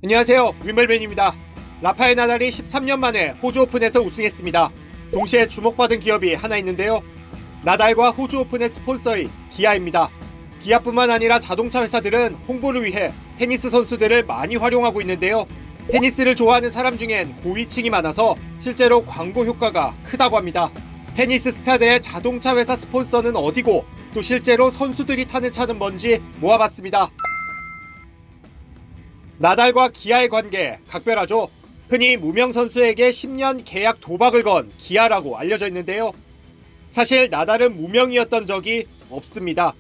안녕하세요, 윈블벤입니다. 라파엘 나달이 13년 만에 호주 오픈에서 우승했습니다. 동시에 주목받은 기업이 하나 있는데요. 나달과 호주 오픈의 스폰서인 기아입니다. 기아뿐만 아니라 자동차 회사들은 홍보를 위해 테니스 선수들을 많이 활용하고 있는데요. 테니스를 좋아하는 사람 중엔 고위층이 많아서 실제로 광고 효과가 크다고 합니다. 테니스 스타들의 자동차 회사 스폰서는 어디고 또 실제로 선수들이 타는 차는 뭔지 모아봤습니다. 나달과 기아의 관계 각별하죠. 흔히 무명 선수에게 10년 계약 도박을 건 기아라고 알려져 있는데요. 사실 나달은 무명이었던 적이 없습니다.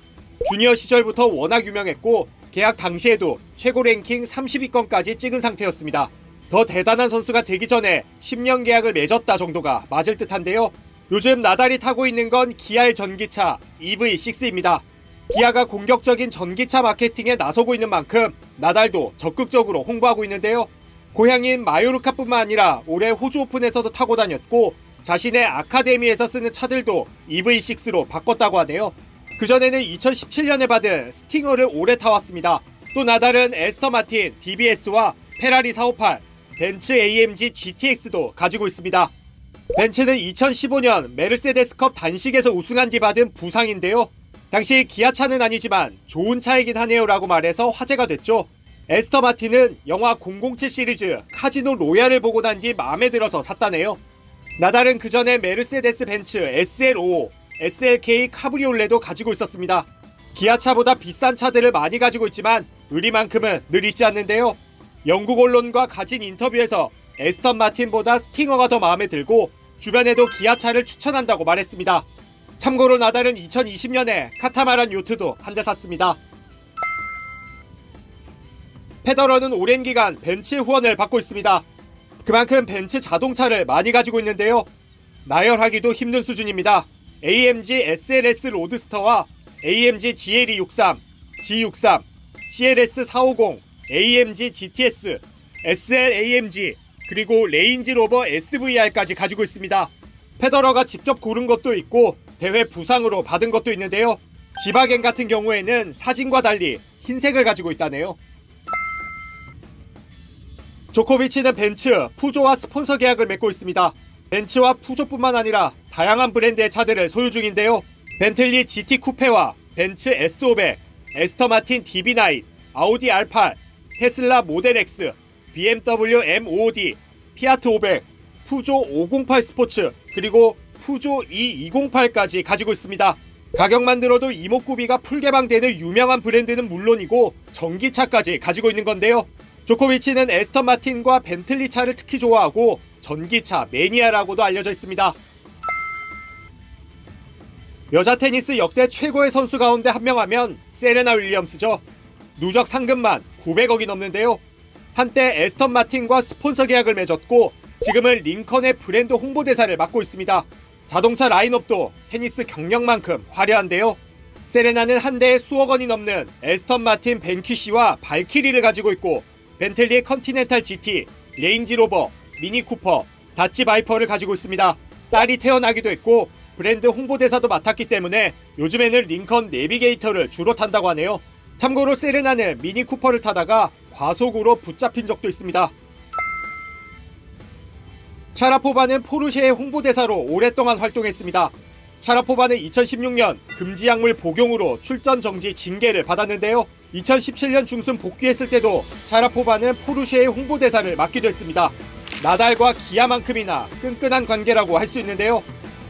주니어 시절부터 워낙 유명했고 계약 당시에도 최고 랭킹 30위권까지 찍은 상태였습니다. 더 대단한 선수가 되기 전에 10년 계약을 맺었다 정도가 맞을 듯한데요. 요즘 나달이 타고 있는 건 기아의 전기차 EV6입니다. 기아가 공격적인 전기차 마케팅에 나서고 있는 만큼 나달도 적극적으로 홍보하고 있는데요. 고향인 마요르카뿐만 아니라 올해 호주 오픈에서도 타고 다녔고 자신의 아카데미에서 쓰는 차들도 EV6로 바꿨다고 하네요. 그전에는 2017년에 받은 스팅어를 오래 타왔습니다. 또 나달은 에스턴 마틴 DBS와 페라리 458, 벤츠 AMG GTX도 가지고 있습니다. 벤츠는 2015년 메르세데스컵 단식에서 우승한 뒤 받은 부상인데요. 당시 기아차는 아니지만 좋은 차이긴 하네요 라고 말해서 화제가 됐죠. 에스턴 마틴은 영화 007 시리즈 카지노 로얄을 보고 난 뒤 마음에 들어서 샀다네요. 나달은 그전에 메르세데스 벤츠 SL5, SLK 카브리올레도 가지고 있었습니다. 기아차보다 비싼 차들을 많이 가지고 있지만 의리만큼은 늘 있지 않는데요. 영국 언론과 가진 인터뷰에서 에스턴 마틴보다 스팅어가 더 마음에 들고 주변에도 기아차를 추천한다고 말했습니다. 참고로 나달은 2020년에 카타마란 요트도 한 대 샀습니다. 페더러는 오랜 기간 벤츠의 후원을 받고 있습니다. 그만큼 벤츠 자동차를 많이 가지고 있는데요. 나열하기도 힘든 수준입니다. AMG SLS 로드스터와 AMG GLE63, G63, CLS 450, AMG GTS, SL AMG, 그리고 레인지 로버 SVR까지 가지고 있습니다. 페더러가 직접 고른 것도 있고 대회 부상으로 받은 것도 있는데요. 지바겐 같은 경우에는 사진과 달리 흰색을 가지고 있다네요. 조코비치는 벤츠, 푸조와 스폰서 계약을 맺고 있습니다. 벤츠와 푸조뿐만 아니라 다양한 브랜드의 차들을 소유 중인데요. 벤틀리 GT 쿠페와 벤츠 S500, 에스턴 마틴 DB9, 아우디 R8, 테슬라 모델 X, BMW M5OD, 피아트 500, 푸조 508 스포츠, 그리고 푸조 E208까지 가지고 있습니다. 가격만 들어도 이목구비가 풀개방되는 유명한 브랜드는 물론이고 전기차까지 가지고 있는 건데요. 조코비치는 에스턴 마틴과 벤틀리 차를 특히 좋아하고 전기차 매니아라고도 알려져 있습니다. 여자 테니스 역대 최고의 선수 가운데 한 명 하면 세레나 윌리엄스죠. 누적 상금만 900억이 넘는데요. 한때 에스턴 마틴과 스폰서 계약을 맺었고 지금은 링컨의 브랜드 홍보대사를 맡고 있습니다. 자동차 라인업도 테니스 경력만큼 화려한데요. 세레나는 한 대에 수억 원이 넘는 에스턴 마틴 벤퀴시와 발키리를 가지고 있고 벤틀리의 컨티넨탈 GT, 레인지 로버, 미니 쿠퍼, 다치 바이퍼를 가지고 있습니다. 딸이 태어나기도 했고 브랜드 홍보대사도 맡았기 때문에 요즘에는 링컨 내비게이터를 주로 탄다고 하네요. 참고로 세레나는 미니 쿠퍼를 타다가 과속으로 붙잡힌 적도 있습니다. 샤라포바는 포르쉐의 홍보대사로 오랫동안 활동했습니다. 샤라포바는 2016년 금지약물 복용으로 출전 정지 징계를 받았는데요. 2017년 중순 복귀했을 때도 샤라포바는 포르쉐의 홍보대사를 맡기도 했습니다. 나달과 기아만큼이나 끈끈한 관계라고 할 수 있는데요.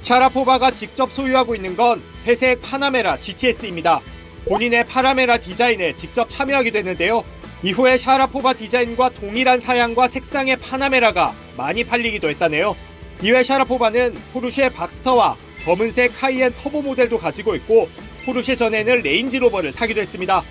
샤라포바가 직접 소유하고 있는 건 회색 파나메라 GTS입니다. 본인의 파나메라 디자인에 직접 참여하기도 했는데요. 이후에 샤라포바 디자인과 동일한 사양과 색상의 파나메라가 많이 팔리기도 했다네요. 이외 샤라포바는 포르쉐 박스터와 검은색 카이엔 터보 모델도 가지고 있고 포르쉐 전에는 레인지 로버를 타기도 했습니다.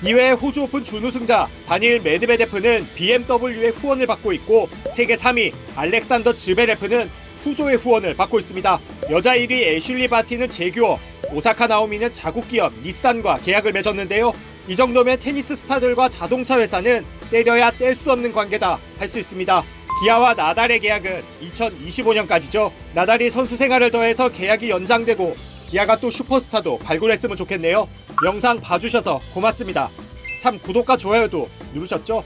이외에 호주 오픈 준우승자 다니엘 메드베데프는 BMW의 후원을 받고 있고 세계 3위 알렉산더 즈베레프는 푸조의 후원을 받고 있습니다. 여자 1위 애슐리 바티는 제규어, 오사카 나오미는 자국 기업 닛산과 계약을 맺었는데요. 이 정도면 테니스 스타들과 자동차 회사는 때려야 뗄 수 없는 관계다 할 수 있습니다. 기아와 나달의 계약은 2025년까지죠. 나달이 선수 생활을 더해서 계약이 연장되고 기아가 또 슈퍼스타도 발굴했으면 좋겠네요. 영상 봐주셔서 고맙습니다. 참 구독과 좋아요도 누르셨죠?